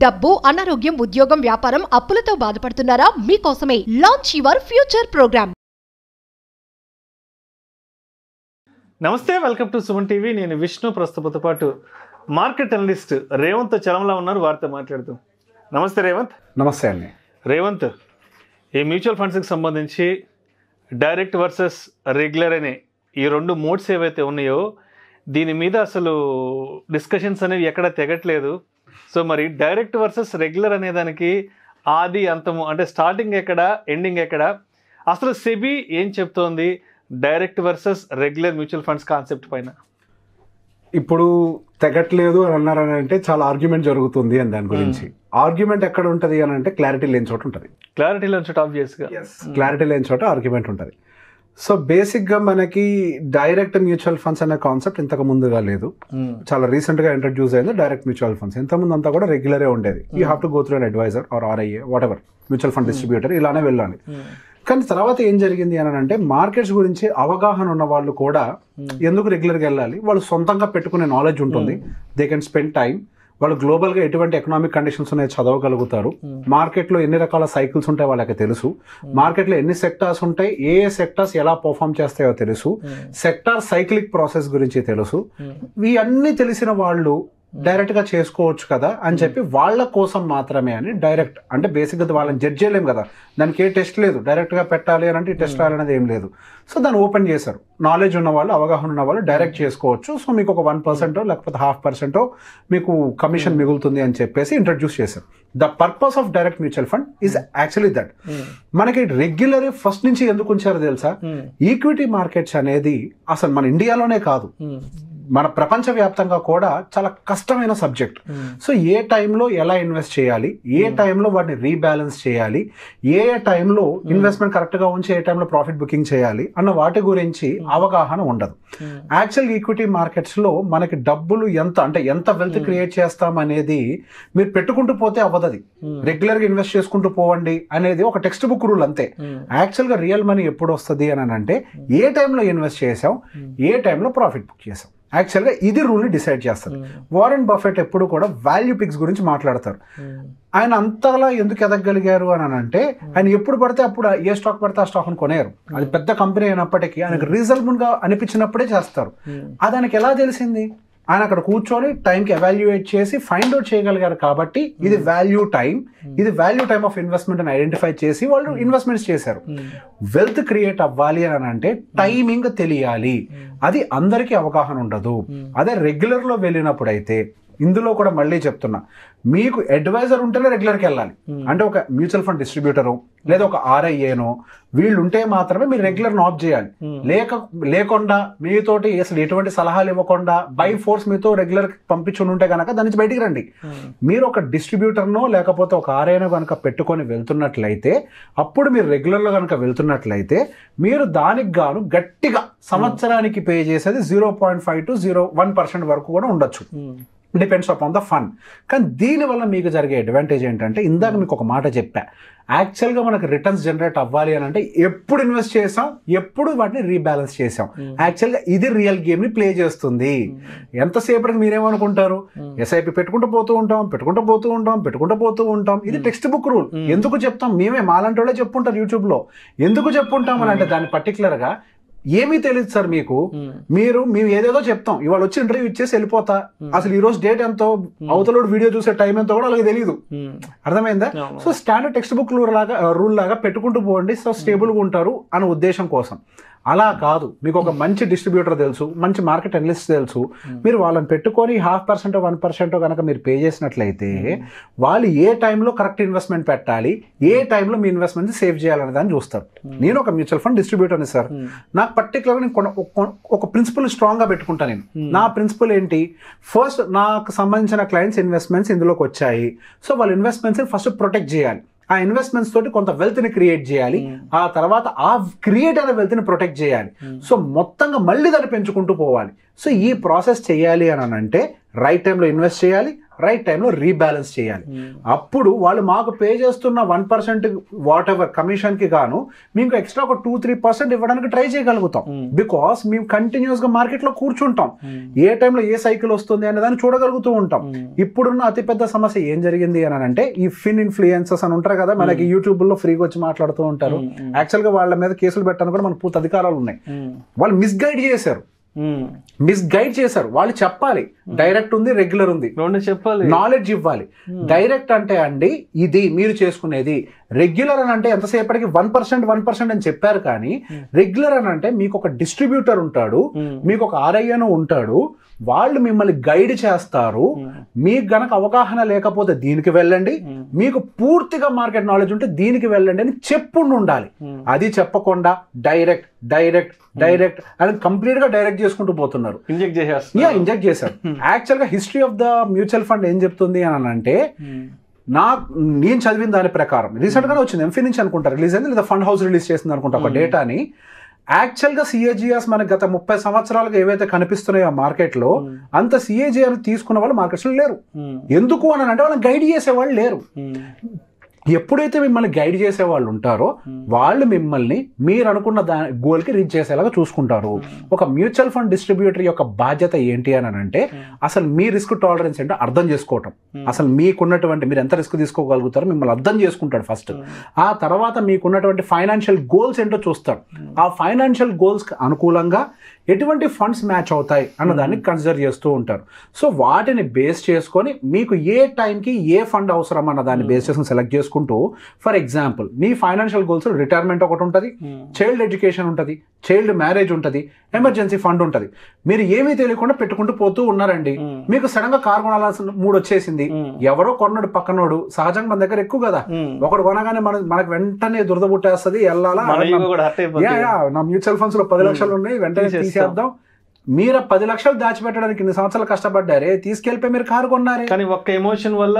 డబ్బు, అనారోగ్యం, ఉద్యోగం, వ్యాపారం, అప్పులతో బాధపడుతున్నారా? మీకోసమే లాంచ్ యువర్ ఫ్యూచర్ ప్రోగ్రామ్. నమస్తే, వెల్కమ్ టు సుమన్ టీవీ. నేను విష్ణు. ప్రస్తుతంతో పాటు మార్కెట్ అనలిస్ట్ రేవంత్ చలంలో ఉన్నారు. వారితో మాట్లాడుతాం. నమస్తే రేవంత్. నమస్తే అండి. రేవంత్, ఈ మ్యూచువల్ ఫండ్స్కి సంబంధించి డైరెక్ట్ వర్సెస్ రెగ్యులర్ అనే ఈ రెండు మోడ్స్ ఏవైతే ఉన్నాయో దీని మీద అసలు డిస్కషన్స్ అనేవి ఎక్కడ తెగట్లేదు. సో మరి డైరెక్ట్ వర్సెస్ రెగ్యులర్ అనే దానికి ఆది అంతము అంటే స్టార్టింగ్ ఎక్కడ, ఎండింగ్ ఎక్కడ, అసలు సెబీ ఏం చెప్తోంది direct versus regular mutual funds concept పైన? ఇప్పుడు తెగట్లేదు అని అన్నారని అంటే చాలా ఆర్గ్యుమెంట్ జరుగుతుంది అని దాని గురించి. ఆర్గ్యుమెంట్ ఎక్కడ ఉంటుంది అని అంటే క్లారిటీ లేని చోట ఉంటుంది. క్లారిటీ లేని చోట ఆబ్వియస్గా క్లారిటీ లేని చోట ఆర్గ్యుమెంట్ ఉంటుంది. సో బేసిక్గా మనకి డైరెక్ట్ మ్యూచువల్ ఫండ్స్ అనే కాన్సెప్ట్ ఇంతకు ముందుగా లేదు. చాలా రీసెంట్గా ఇంట్రడ్యూస్ అయింది డైరెక్ట్ మ్యూచువల్ ఫండ్స్. ఇంతకుముందు అంతా కూడా రెగ్యులరే ఉండేది. You have to go through an advisor or RIA whatever mutual fund distributor, ఇలానే వెళ్ళాలి. కానీ తర్వాత ఏం జరిగింది అని అంటే మార్కెట్స్ గురించి అవగాహన ఉన్న వాళ్ళు కూడా ఎందుకు రెగ్యులర్గా వెళ్ళాలి, వాళ్ళు సొంతంగా పెట్టుకునే నాలెడ్జ్ ఉంటుంది. They can spend time. వాళ్ళు గ్లోబల్గా ఎటువంటి ఎకనామిక్ కండిషన్స్ ఉన్నాయో చదవగలుగుతారు. మార్కెట్లో ఎన్ని రకాల సైకిల్స్ ఉంటాయో వాళ్ళకి తెలుసు. మార్కెట్లో ఎన్ని సెక్టార్స్ ఉంటాయి, ఏ సెక్టార్స్ ఎలా పర్ఫామ్ చేస్తాయో తెలుసు. సెక్టార్ సైక్లిక్ ప్రాసెస్ గురించి తెలుసు. ఇవన్నీ తెలిసిన వాళ్ళు డైరెక్ట్గా చేసుకోవచ్చు కదా అని చెప్పి వాళ్ళ కోసం మాత్రమే అని డైరెక్ట్ అంటే బేసిక్గా వాళ్ళని జడ్జ్ చేయలేము కదా, దానికి ఏ టెస్ట్ లేదు. డైరెక్ట్గా పెట్టాలి అని అంటే ఈ టెస్ట్ రాయాలనేది ఏం లేదు. సో దాన్ని ఓపెన్ చేశారు. నాలెడ్జ్ ఉన్న వాళ్ళు, అవగాహన ఉన్న వాళ్ళు డైరెక్ట్ చేసుకోవచ్చు. సో మీకు ఒక 1% లేకపోతే 0.5% మీకు కమిషన్ మిగులుతుంది అని చెప్పేసి ఇంట్రడ్యూస్ చేశారు. The purpose of direct mutual fund is actually that. మనకి రెగ్యులర్ ఫస్ట్ నుంచి ఎందుకు ఉంచారో తెలుసా? ఈక్విటీ మార్కెట్స్ అనేది అసలు మన ఇండియాలోనే కాదు, మన ప్రపంచవ్యాప్తంగా కూడా చాలా కష్టమైన సబ్జెక్ట్. సో ఏ టైంలో ఎలా ఇన్వెస్ట్ చేయాలి, ఏ టైంలో వాటిని రీబ్యాలెన్స్ చేయాలి, ఏ టైంలో ఇన్వెస్ట్మెంట్ కరెక్ట్గా ఉంచి ఏ టైంలో ప్రాఫిట్ బుకింగ్ చేయాలి అన్న వాటి గురించి అవగాహన ఉండదు. యాక్చువల్ ఈక్విటీ మార్కెట్స్లో మనకి డబ్బులు ఎంత వెల్త్ క్రియేట్ చేస్తాం అనేది మీరు పెట్టుకుంటూ పోతే అవ్వదు. రెగ్యులర్గా ఇన్వెస్ట్ చేసుకుంటూ పోవండి అనేది ఒక టెక్స్ట్ బుక్ రూల్ అంతే. యాక్చువల్గా రియల్ మనీ ఎప్పుడు వస్తుంది అని అంటే ఏ టైంలో ఇన్వెస్ట్ చేసాం, ఏ టైంలో ప్రాఫిట్ బుక్ చేసాం. యాక్చువల్గా ఇది రూల్ని డిసైడ్ చేస్తారు. వారెన్ బఫెట్ ఎప్పుడు కూడా వాల్యూ పిక్స్ గురించి మాట్లాడతారు. ఆయన అంతలా ఎందుకు ఎదగలిగారు అని అంటే ఆయన ఎప్పుడు పడితే అప్పుడు ఏ స్టాక్ పడితే ఆ స్టాక్ని కొనేరు. అది పెద్ద కంపెనీ అయినప్పటికీ ఆయనకు రీజనబుల్గా అనిపించినప్పుడే చేస్తారు. అది ఆయనకు ఎలా తెలిసింది? ఆయన అక్కడ కూర్చొని టైంకి ఎవాల్యుయేట్ చేసి ఫైండ్ అవుట్ చేయగలిగారు. కాబట్టి ఇది వాల్యూ టైం, ఇది వాల్యూ టైమ్ ఆఫ్ ఇన్వెస్ట్మెంట్ అని ఐడెంటిఫై చేసి వాళ్ళు ఇన్వెస్ట్మెంట్స్ చేశారు. వెల్త్ క్రియేట్ అవ్వాలి అని అంటే టైమింగ్ తెలియాలి. అది అందరికీ అవగాహన ఉండదు. అదే రెగ్యులర్లో వెళ్ళినప్పుడు అయితే, ఇందులో కూడా మళ్ళీ చెప్తున్నా, మీకు అడ్వైజర్ ఉంటేనే రెగ్యులర్కి వెళ్ళాలి. అంటే ఒక మ్యూచువల్ ఫండ్ డిస్ట్రిబ్యూటరు లేదా ఒక ఆర్ఐఏనో వీళ్ళు ఉంటే మాత్రమే మీరు రెగ్యులర్ని ఆఫ్ చేయాలి. లేకుండా మీతోటి అసలు ఎటువంటి సలహాలు ఇవ్వకుండా బై ఫోర్స్ మీతో రెగ్యులర్ పంపించుని ఉంటే కనుక దాని నుంచి బయటికి రండి. మీరు ఒక డిస్ట్రిబ్యూటర్నో లేకపోతే ఒక ఆర్ఐనో కనుక పెట్టుకొని వెళ్తున్నట్లయితే, అప్పుడు మీరు రెగ్యులర్లో కనుక వెళ్తున్నట్లయితే మీరు దానికి గాను గట్టిగా సంవత్సరానికి పే చేసేది 0.5 to 1% వరకు కూడా ఉండొచ్చు. Depends upon the fund. కానీ దీనివల్ల మీకు జరిగే అడ్వాంటేజ్ ఏంటంటే, ఇందాక మీకు ఒక మాట చెప్పా, యాక్చువల్గా మనకు రిటర్న్స్ జనరేట్ అవ్వాలి అని అంటే ఎప్పుడు ఇన్వెస్ట్ చేసాం, ఎప్పుడు వాటిని రీబ్యాలెన్స్ చేసాం. యాక్చువల్గా ఇది రియల్ గేమ్ని ప్లే చేస్తుంది. ఎంతసేపటికి మీరేమనుకుంటారు, ఎస్ఐపి పెట్టుకుంటూ పోతూ ఉంటాం. ఇది టెక్స్ట్ బుక్ రూల్. ఎందుకు చెప్తాం? మేమే మాలాంటి వాళ్ళే చెప్పుంటారు యూట్యూబ్లో. ఎందుకు చెప్పుంటాం అని అంటే దాన్ని పర్టికులర్గా ఏమీ తెలియదు సార్ మీకు. మేము ఏదేదో చెప్తాం, ఇవాళ వచ్చి ఇంటర్వ్యూ ఇచ్చేసి వెళ్ళిపోతా, అసలు ఈ రోజు డేట్ ఎంతో, అవతలోడు వీడియో చూసే టైం ఎంతో కూడా వాళ్ళకి తెలియదు. అర్థమైందా? So standard text book rule లాగా పెట్టుకుంటూ పోండి, సో స్టేబుల్గా ఉంటారు అనే ఉద్దేశం కోసం. అలా కాదు, మీకు ఒక మంచి డిస్ట్రిబ్యూటర్ తెలుసు, మంచి మార్కెట్ అనలిస్ట్ తెలుసు, మీరు వాళ్ళని పెట్టుకొని 0.5% 1% కనుక మీరు పే చేసినట్లయితే వాళ్ళు ఏ టైంలో కరెక్ట్ ఇన్వెస్ట్మెంట్ పెట్టాలి, ఏ టైంలో మీ ఇన్వెస్ట్మెంట్ సేవ్ చేయాలనే దాన్ని చూస్తారు. నేను ఒక మ్యూచువల్ ఫండ్ డిస్ట్రిబ్యూటర్ని సార్. నాకు పర్టికులర్గా నేను ఒక ప్రిన్సిపల్ స్ట్రాంగ్గా పెట్టుకుంటాను. నేను నా ప్రిన్సిపల్ ఏంటి, ఫస్ట్ నాకు సంబంధించిన క్లయింట్స్ ఇన్వెస్ట్మెంట్స్ ఇందులోకి వచ్చాయి, సో వాళ్ళ ఇన్వెస్ట్మెంట్స్ని ఫస్ట్ ప్రొటెక్ట్ చేయాలి. ఆ ఇన్వెస్ట్మెంట్స్ తోటి కొంత వెల్త్ని క్రియేట్ చేయాలి. ఆ తర్వాత ఆ క్రియేట్ అయిన వెల్త్ని ప్రొటెక్ట్ చేయాలి. సో మొత్తంగా మళ్ళీ దాన్ని పెంచుకుంటూ పోవాలి. సో ఈ ప్రాసెస్ చేయాలి అని అంటే రైట్ టైంలో ఇన్వెస్ట్ చేయాలి, రైట్ టైంలో రీబ్యాలెన్స్ చేయాలి. అప్పుడు వాళ్ళు మాకు పే చేస్తున్న 1% వాట్ ఎవర్ కమిషన్కి గాను మీకు ఎక్స్ట్రా ఒక 2-3% ఇవ్వడానికి ట్రై చేయగలుగుతాం. బికాస్ మేము కంటిన్యూస్గా మార్కెట్లో కూర్చుంటాం, ఏ టైంలో ఏ సైకిల్ వస్తుంది అనే దాన్ని చూడగలుగుతూ ఉంటాం. ఇప్పుడున్న అతిపెద్ద సమస్య ఏం జరిగింది అని అంటే ఈ ఫిన్ ఇన్ఫ్లుయెన్సర్స్ అని ఉంటారు కదా, మనకి యూట్యూబ్లో ఫ్రీగా వచ్చి మాట్లాడుతూ ఉంటారు. యాక్చువల్గా వాళ్ళ మీద కేసులు పెట్టడానికి కూడా మనకు పూర్తి అధికారాలు ఉన్నాయి. వాళ్ళు మిస్గైడ్ చేశారు. వాళ్ళు చెప్పాలి డైరెక్ట్ ఉంది, రెగ్యులర్ ఉంది, చెప్పాలి, నాలెడ్జ్ ఇవ్వాలి. డైరెక్ట్ అంటే అండి ఇది మీరు చేసుకునేది, రెగ్యులర్ అని అంటే ఎంతసేపటికి 1% అని చెప్పారు. కానీ రెగ్యులర్ అని అంటే మీకు ఒక డిస్ట్రిబ్యూటర్ ఉంటాడు, మీకు ఒక ఆర్ఐఎన్ ఉంటాడు, వాళ్ళు మిమ్మల్ని గైడ్ చేస్తారు. మీకు గనక అవగాహన లేకపోతే దీనికి వెళ్ళండి, మీకు పూర్తిగా మార్కెట్ నాలెడ్జ్ ఉంటే దీనికి వెళ్ళండి అని చెప్పుండి ఉండాలి. అది చెప్పకుండా డైరెక్ట్ అని కంప్లీట్ గా డైరెక్ట్ చేసుకుంటూ పోతున్నారు, ఇంజెక్ట్ చేశారు. యాక్చువల్ గా history of the mutual fund ఏం చెప్తుంది అని అంటే, నేను చదివిన దాని ప్రకారం రీసెంట్ గానే వచ్చింది, ఎంఫీ నుంచి అనుకుంటా రిలీజ్ అయింది, లేదా ఫండ్ హౌస్ రిలీజ్ చేసింది అనుకుంటా ఒక డేటాని. యాక్చువల్గా సిఏజిఆర్స్ మనకి గత 30 సంవత్సరాలుగా ఏవైతే కనిపిస్తున్నాయో మార్కెట్లో, అంత సిఏజిఆర్ తీసుకున్న వాళ్ళు మార్కెట్స్లో లేరు. ఎందుకు అని అంటే వాళ్ళని గైడ్ చేసేవాళ్ళు లేరు. ఎప్పుడైతే మిమ్మల్ని గైడ్ చేసే వాళ్ళు ఉంటారో వాళ్ళు మిమ్మల్ని మీరు అనుకున్న గోల్కి రీచ్ చేసేలాగా చూసుకుంటారు. ఒక మ్యూచువల్ ఫండ్ డిస్ట్రిబ్యూటర్ యొక్క బాధ్యత ఏంటి అని అంటే, అసలు మీ రిస్క్ టాలరెన్స్ ఏంటో అర్థం చేసుకోవటం. అసలు మీకున్నటువంటి మీరు ఎంత రిస్క్ తీసుకోగలుగుతారో మిమ్మల్ని అర్థం చేసుకుంటాడు ఫస్ట్. ఆ తర్వాత మీకున్నటువంటి ఫైనాన్షియల్ గోల్స్ ఏంటో చూస్తాడు. ఆ ఫైనాన్షియల్ గోల్స్కి అనుకూలంగా ఎటువంటి ఫండ్స్ మ్యాచ్ అవుతాయి అన్నదాన్ని కన్సిడర్ చేస్తూ ఉంటారు. సో వాటిని బేస్ చేసుకొని మీకు ఏ టైంకి ఏ ఫండ్ అవసరం అన్న దాన్ని బేస్ చేసుకుని సెలెక్ట్ చేసుకుంటూ, for example me financial goals retirement ఒకటి ఉంటుంది, చైల్డ్ ఎడ్యుకేషన్ ఉంటుంది, చైల్డ్ మ్యారేజ్ ఉంటుంది, ఎమర్జెన్సీ ఫండ్ ఉంటుంది. మీరు ఏమీ తెలియకుండా పెట్టుకుంటూ పోతూ ఉన్నారండి. మీకు సడన్ గా కారు కొనాల్సిన మూడు వచ్చేసింది, ఎవరో కొన్నాడు పక్కనోడు, సహజంగా మన దగ్గర ఎక్కువ కదా, ఒకటి కొనగానే మనకు వెంటనే దురద పుట్టేస్తుంది, వెళ్ళాలా నా మ్యూచువల్ ఫండ్స్ లో 10 లక్షలు ఉన్నాయి వెంటనే తీసేద్దాం. మీరు 10 లక్షలు దాచిపెట్టడానికి ఇన్ని సంవత్సరాలు కష్టపడ్డారే, తీసుకెళ్ళిపోయి మీరు కారు కొన్నారే, కానీ ఒక్క ఎమోషన్ వల్ల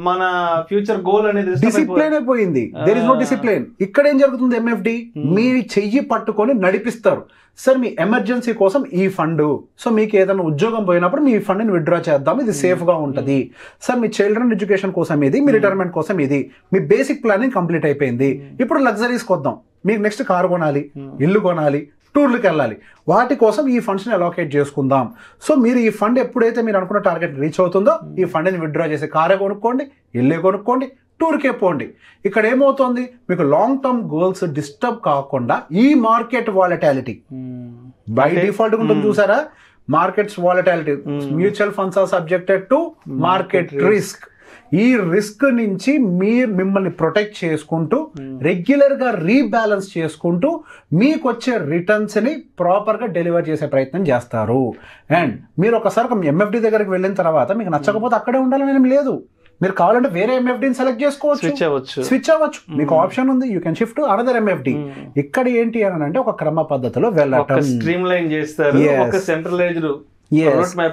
మన ఫ్యూచర్ గోల్ అనేది డిసిప్లిన్ అయిపోయింది. There is no discipline. ఇక్కడ ఏం జరుగుతుంది, ఎంఎఫ్డి మీ చెయ్యి పట్టుకొని నడిపిస్తారు. సార్ మీ ఎమర్జెన్సీ కోసం ఈ ఫండ్, సో మీకు ఏదైనా ఉద్యోగం పోయినప్పుడు మీ ఫండ్ని విత్డ్రా చేద్దాం, ఇది సేఫ్ గా ఉంటుంది. సార్ మీ చిల్డ్రన్ ఎడ్యుకేషన్ కోసం ఇది, మీ రిటైర్మెంట్ కోసం ఇది, మీ బేసిక్ ప్లానింగ్ కంప్లీట్ అయిపోయింది, ఇప్పుడు లగ్జరీస్కి వద్దాం, మీకు నెక్స్ట్ కారు కొనాలి, ఇల్లు కొనాలి, టూర్లకు వెళ్ళాలి, వాటి కోసం ఈ ఫండ్స్ని అలోకేట్ చేసుకుందాం. సో మీరు ఈ ఫండ్ ఎప్పుడైతే మీరు అనుకున్న టార్గెట్ రీచ్ అవుతుందో ఈ ఫండ్ని విత్డ్రా చేసి కారే కొనుక్కోండి, ఇల్లే కొనుక్కోండి, టూర్కే పోండి. ఇక్కడ ఏమవుతుంది, మీకు లాంగ్ టర్మ్ గోల్స్ డిస్టర్బ్ కాకుండా ఈ మార్కెట్ వాలటాలిటీ బై డిఫాల్ట్ ఉంటుంది చూసారా, markets volatility, mutual funds are subjected to market risk. ఈ రిస్క్ నుంచి మిమ్మల్ని ప్రొటెక్ట్ చేసుకుంటూ రెగ్యులర్గా రీబ్యాలెన్స్ చేసుకుంటూ మీకు వచ్చే రిటర్న్స్ని ప్రాపర్గా డెలివర్ చేసే ప్రయత్నం చేస్తారు. అండ్ మీరు ఒకసారి ఎంఎఫ్డి దగ్గరికి వెళ్ళిన తర్వాత మీకు నచ్చకపోతే అక్కడే ఉండాలని ఏం లేదు, మీరు కావాలంటే వేరే ఎంఎఫ్డిని సెలెక్ట్ చేసుకోవచ్చు, స్విచ్ అవ్వచ్చు, మీకు ఆప్షన్ ఉంది, you can shift another MFD. ఇక్కడ ఏంటి అని అంటే ఒక క్రమ పద్ధతిలో వెళ్ళటం, స్ట్రీమ్ లైన్ చేస్తారు, ఒక సెంట్రలైజ్డ్.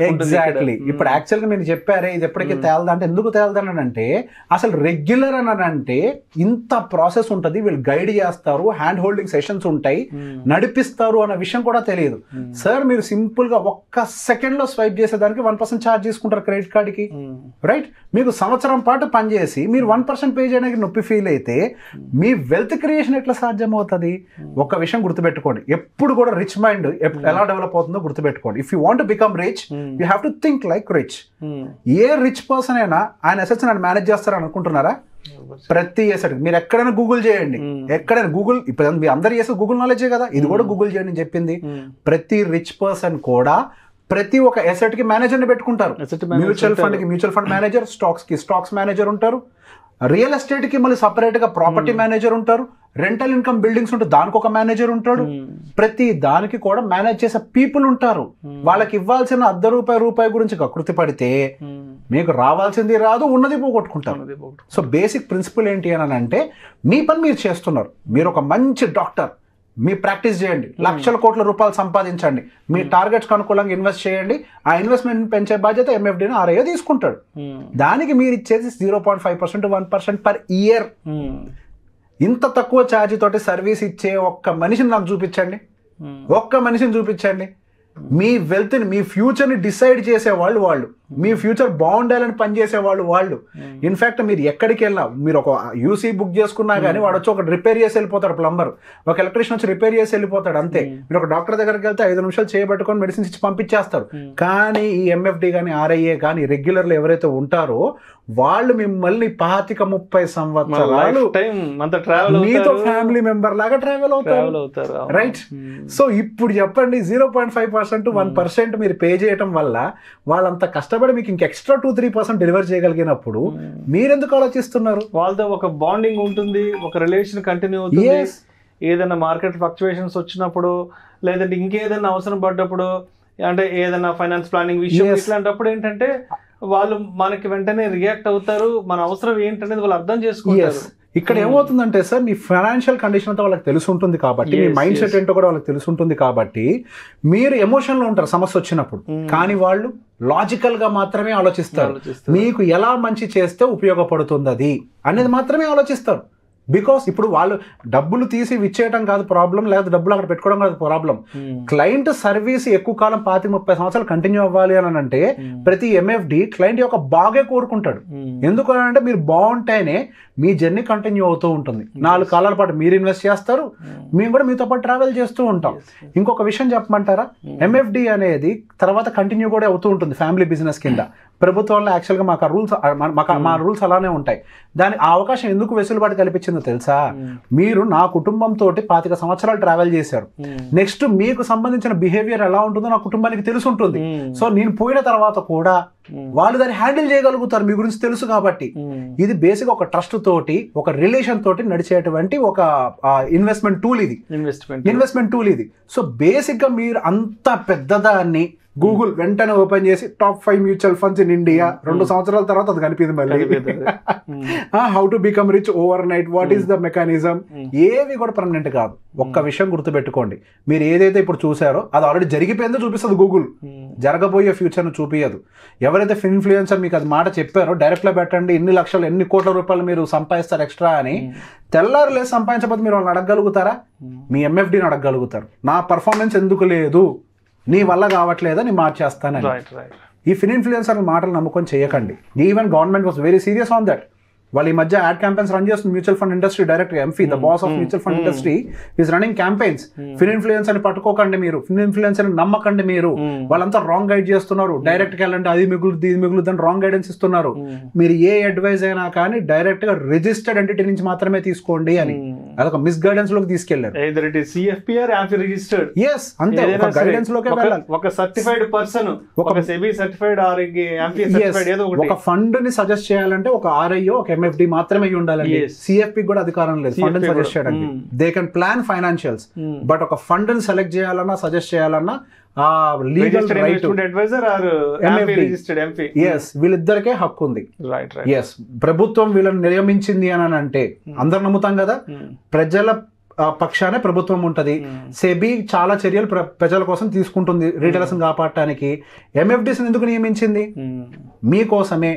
ఎగ్జాక్ట్లీ. ఇప్పుడు యాక్చువల్గా మీరు చెప్పారే ఇది ఎప్పటికీ తేలదా అంటే, ఎందుకు తేలదని అంటే అసలు రెగ్యులర్ అని అంటే ఇంత ప్రాసెస్ ఉంటుంది, వీళ్ళు గైడ్ చేస్తారు, హ్యాండ్ హోల్డింగ్ సెషన్స్ ఉంటాయి, నడిపిస్తారు అన్న విషయం కూడా తెలియదు. సార్ మీరు సింపుల్ గా ఒక్క సెకండ్ లో స్వైప్ చేసేదానికి 1% ఛార్జ్ తీసుకుంటారు క్రెడిట్ కార్డుకి, రైట్? మీకు సంవత్సరం పాటు పనిచేసి మీరు 1% పే చేయడానికి నొప్పి ఫీల్ అయితే మీ వెల్త్ క్రియేషన్ ఎట్లా సాధ్యం అవుతుంది? ఒక విషయం గుర్తుపెట్టుకోండి, ఎప్పుడు కూడా రిచ్ మైండ్ ఎలా డెవలప్ అవుతుందో గుర్తుపెట్టుకోండి. If you want to become rich, you have to think like rich. A rich person అయినా ఆయన అసెట్స్ ఆయన మేనేజ్ చేస్తారని అనుకుంటున్నారా? ప్రతి అసెట్ మీరు ఎక్కడైనా గూగుల్ చేయండి, ఎక్కడైనా గూగుల్, ఇప్పుడు మీ అందరు చేసే గూగుల్ నాలెడ్జే కదా, ఇది కూడా గూగుల్ చేయండి అని చెప్పింది. ప్రతి రిచ్ పర్సన్ కూడా ప్రతి ఒక్క అసెట్ కి మేనేజర్ని పెట్టుకుంటారు. మ్యూచువల్ ఫండ్ కి మ్యూచువల్ ఫండ్ మేనేజర్, స్టాక్స్ కి స్టాక్స్ మేనేజర్ ఉంటారు, రియల్ ఎస్టేట్ కి మళ్ళీ సపరేట్ గా ప్రాపర్టీ మేనేజర్ ఉంటారు, రెంటల్ ఇన్కమ్ బిల్డింగ్స్ ఉంటే దానికి ఒక మేనేజర్ ఉంటాడు, ప్రతి దానికి కూడా మేనేజ్ చేసే పీపుల్ ఉంటారు. వాళ్ళకి ఇవ్వాల్సిన ₹1 గురించి కకృతి పడితే మీకు రావాల్సింది రాదు, ఉన్నది పోగొట్టుకుంటారు. సో బేసిక్ ప్రిన్సిపల్ ఏంటి అని అంటే, మీ పని మీరు చేస్తున్నారు, మీరు ఒక మంచి డాక్టర్, మీ ప్రాక్టీస్ చేయండి, లక్షల కోట్ల రూపాయలు సంపాదించండి, మీ టార్గెట్స్కి అనుకూలంగా ఇన్వెస్ట్ చేయండి, ఆ ఇన్వెస్ట్మెంట్ పెంచే బాధ్యత ఎంఎఫ్డీని ఆర్ఐ తీసుకుంటాడు. దానికి మీరు ఇచ్చేసి 0.5% 1% పర్ ఇయర్. ఇంత తక్కువ ఛార్జ్ తోటి సర్వీస్ ఇచ్చే ఒక్క మనిషిని నాకు చూపించండి, ఒక్క మనిషిని చూపించండి. మీ వెల్త్ని, మీ ఫ్యూచర్ని డిసైడ్ చేసే వాళ్ళు మీ ఫ్యూచర్ బాగుండాలని పనిచేసే వాళ్ళు ఇన్ఫాక్ట్ మీరు ఎక్కడికి వెళ్ళినా మీరు ఒక యూసీ బుక్ చేసుకున్నా కానీ వాడు వచ్చి ఒక రిపేర్ చేసి వెళ్ళిపోతాడు, ప్లంబర్ ఒక ఎలక్ట్రీషియన్ వచ్చి రిపేర్ చేసి వెళ్ళిపోతాడు అంతే. మీరు ఒక డాక్టర్ దగ్గరికి వెళ్తే 5 నిమిషాలు చేయబెట్టుకొని మెడిసిన్స్ ఇచ్చి పంపించేస్తారు. కానీ ఈ ఎంఎఫ్డి కానీ ఆర్ఐఏ కానీ రెగ్యులర్లు ఎవరైతే ఉంటారో వాళ్ళు మిమ్మల్ని 25-30 సంవత్సరాలు మీతో ఫ్యామిలీ మెంబర్ లాగా ట్రావెల్ అవుతారు, రైట్? సో ఇప్పుడు చెప్పండి 0.5% 1% మీరు పే చేయటం వల్ల వాళ్ళంత కష్టపడి మీకు ఇంక ఎక్స్ట్రా 2-3% డెలివర్ చేయగలిగినప్పుడు మీరెందుకు ఆలోచిస్తున్నారు? వాళ్ళతో ఒక బాండింగ్ ఉంటుంది, ఒక రిలేషన్ కంటిన్యూ అవుతుంది. ఏదైనా మార్కెట్ ఫ్లక్చువేషన్స్ వచ్చినప్పుడు లేదంటే ఇంకేదైనా అవసరం పడ్డప్పుడు అంటే ఏదైనా ఫైనాన్స్ ప్లానింగ్ విషయం ఇట్లాంటప్పుడు ఏంటంటే వాళ్ళు మనకి వెంటనే రియాక్ట్ అవుతారు, మన అవసరం ఏంటనేది వాళ్ళు అర్థం చేసుకుంటారు. ఇక్కడ ఏమవుతుందంటే సార్ మీ ఫైనాన్షియల్ కండిషన్ అంతా వాళ్ళకి తెలిసి ఉంటుంది కాబట్టి, మీ మైండ్ సెట్ ఏంటో కూడా వాళ్ళకి తెలిసి ఉంటుంది కాబట్టి మీరు ఎమోషన్లో ఉంటారు సమస్య వచ్చినప్పుడు. కానీ వాళ్ళు లాజికల్ గా మాత్రమే ఆలోచిస్తారు. మీకు ఎలా మంచి చేస్తే ఉపయోగపడుతుంది అది అనేది మాత్రమే ఆలోచిస్తారు. బికాస్ ఇప్పుడు వాళ్ళు డబ్బులు తీసి ఇచ్చేయడం కాదు ప్రాబ్లం, లేదా డబ్బులు అక్కడ పెట్టుకోవడం కాదు ప్రాబ్లం. క్లయింట్ సర్వీస్ ఎక్కువ కాలం 25-30 సంవత్సరాలు కంటిన్యూ అవ్వాలి అని అంటే ప్రతి ఎంఎఫ్డి క్లయింట్ యొక్క బాగే కోరుకుంటాడు. ఎందుకు అంటే మీరు బాగుంటేనే మీ జర్నీ కంటిన్యూ అవుతూ ఉంటుంది. 4 కాలాల పాటు మీరు ఇన్వెస్ట్ చేస్తారు, మేము కూడా మీతో పాటు ట్రావెల్ చేస్తూ ఉంటాం. ఇంకొక విషయం చెప్పమంటారా, ఎంఎఫ్డి అనేది తర్వాత కంటిన్యూ కూడా అవుతూ ఉంటుంది ఫ్యామిలీ బిజినెస్ కింద. ప్రభుత్వంలో యాక్చువల్గా మాకు మా రూల్స్ అలానే ఉంటాయి. ఆ అవకాశం ఎందుకు వెసులుబాటు కల్పించిందో తెలుసా? మీరు నా కుటుంబంతో 25 సంవత్సరాలు ట్రావెల్ చేశారు. నెక్స్ట్ మీకు సంబంధించిన బిహేవియర్ ఎలా ఉంటుందో నా కుటుంబానికి తెలిసి ఉంటుంది. సో నేను పోయిన తర్వాత కూడా వాళ్ళు దాన్ని హ్యాండిల్ చేయగలుగుతారు, మీ గురించి తెలుసు కాబట్టి. ఇది బేసిక్ ఒక ట్రస్ట్ తోటి ఒక రిలేషన్ తోటి నడిచేటువంటి ఒక ఇన్వెస్ట్మెంట్ టూల్ ఇది, ఇన్వెస్ట్మెంట్ టూల్ ఇది. సో బేసిక్ గా మీరు అంత పెద్దదాన్ని గూగుల్ వెంటనే ఓపెన్ చేసి top 5 mutual funds in India 2 సంవత్సరాల తర్వాత అది కనిపిస్తుంది మళ్ళీ. How to become rich over night, what is the mechanism, ఏవి కూడా పర్మనెంట్ కాదు. ఒక్క విషయం గుర్తుపెట్టుకోండి, మీరు ఏదైతే ఇప్పుడు చూసారో అది ఆల్రెడీ జరిగిపోయిందో చూపిస్తుంది గూగుల్, జరగబోయే ఫ్యూచర్ను చూపించదు. ఎవరైతే ఇన్ఫ్లుయెన్సర్ మీకు అది మాట చెప్పారో డైరెక్ట్లో పెట్టండి ఎన్ని లక్షలు ఎన్ని కోట్ల రూపాయలు మీరు సంపాదిస్తారు ఎక్స్ట్రా అని, తెల్లారు లేదు సంపాదించకపోతే మీరు వాళ్ళని అడగగలుగుతారా? మీ ఎంఎఫ్డిని అడగగలుగుతారు. నా పర్ఫార్మెన్స్ ఎందుకు లేదు, నీ వల్ల కావట్లేదా, నీ మార్చేస్తానని. ఈ ఇన్ఫ్లుయెన్సర్ మాటలు నమ్ముకొని చేయకండి. Even government was very serious on that. వాళ్ళు ఈ మధ్య యాడ్ క్యాంపెయిన్స్ రన్ చేస్తుంది. Mutual fund industry director AMFI, the boss of mutual fund industry, is running campaigns. Influencer ని పట్టుకోకండి మీరు, ఇన్ఫ్లుయెన్సర్ ని నమ్మకండి మీరు. వాళ్ళంతా రాంగ్ గైడ్ చేస్తున్నారు. డైరెక్ట్ గా వెళ్ళండి, అది మిగులుద్ది ఇది మిగులుద్ది రాంగ్ గైడెన్స్ ఇస్తున్నారు. మీరు ఏ అడ్వైజ్ అయినా కానీ డైరెక్ట్ గా రిజిస్టర్డ్ ఎంటిటీ నుంచి మాత్రమే తీసుకోండి అని అదొక మిస్ గైడెన్స్ లోకి తీసుకెళ్లారు. అంతే, ఒక గైడెన్స్ లోకి వెళ్ళాలి. ఒక సర్టిఫైడ్ పర్సన్, ఒక సెబీ సర్టిఫైడ్ ఆర్ ఒక ఫండ్ ని సజెస్ట్ చేయాలంటే ఒక ఆర్ఐఓ ఒక ఎంఎఫ్డి మాత్రమే ఉండాలండి. సిఎఫ్పి కూడా అధికారం లేదు ఫండ్ సజెస్ట్ చేయడానికి. They can plan financials, but ఒక ఫండ్ ని సెలెక్ట్ చేయాలన్నా సజెస్ట్ చేయాలన్నా లీగల్ రైట్ వీళ్ళిద్దరికే హక్కు ఉంది. ప్రభుత్వం వీళ్ళని నియమించింది అని అంటే అందరు నమ్ముతాం కదా, ప్రజల పక్షానే ప్రభుత్వం ఉంటది. సెబీ చాలా చర్యలు ప్రజల కోసం తీసుకుంటుంది రీటైలర్స్ కాపాడటానికి. ఎంఎఫ్డిస్ ఎందుకు నియమించింది? మీకోసమే.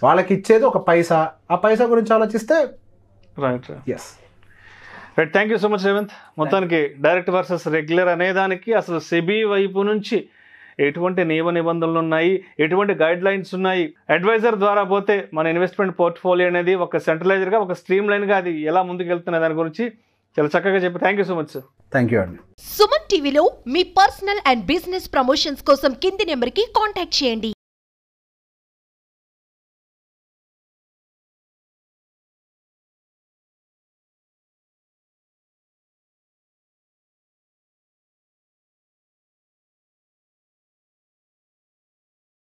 వాళ్ళకి ఇచ్చేది ఒక పైసా, ఆ పైసా గురించి ఆలోచిస్తే right. Thank you so much Revanth. మొత్తానికి డైరెక్ట్ వర్సెస్ రెగ్యులర్ అనేదానికి అసలు సెబీ వైపు నుంచి ఎటువంటి నియమ నిబంధనలు ఉన్నాయి, ఎటువంటి గైడ్ లైన్స్ ఉన్నాయి, అడ్వైజర్ ద్వారా పోతే మన ఇన్వెస్ట్మెంట్ పోర్ట్ఫోలియో అనేది ఒక సెంట్రలైజర్గా ఒక స్ట్రీమ్ లైన్గా అది ఎలా ముందుకు వెళ్తున్న దాని గురించి చాలా చక్కగా చెప్పి thank you so much sir. Thank you అండి. సుమన్ టీవీలో మీ పర్సనల్ అండ్ బిజినెస్ ప్రమోషన్స్ కోసం కింది నెంబర్కి కాంటాక్ట్ చేయండి.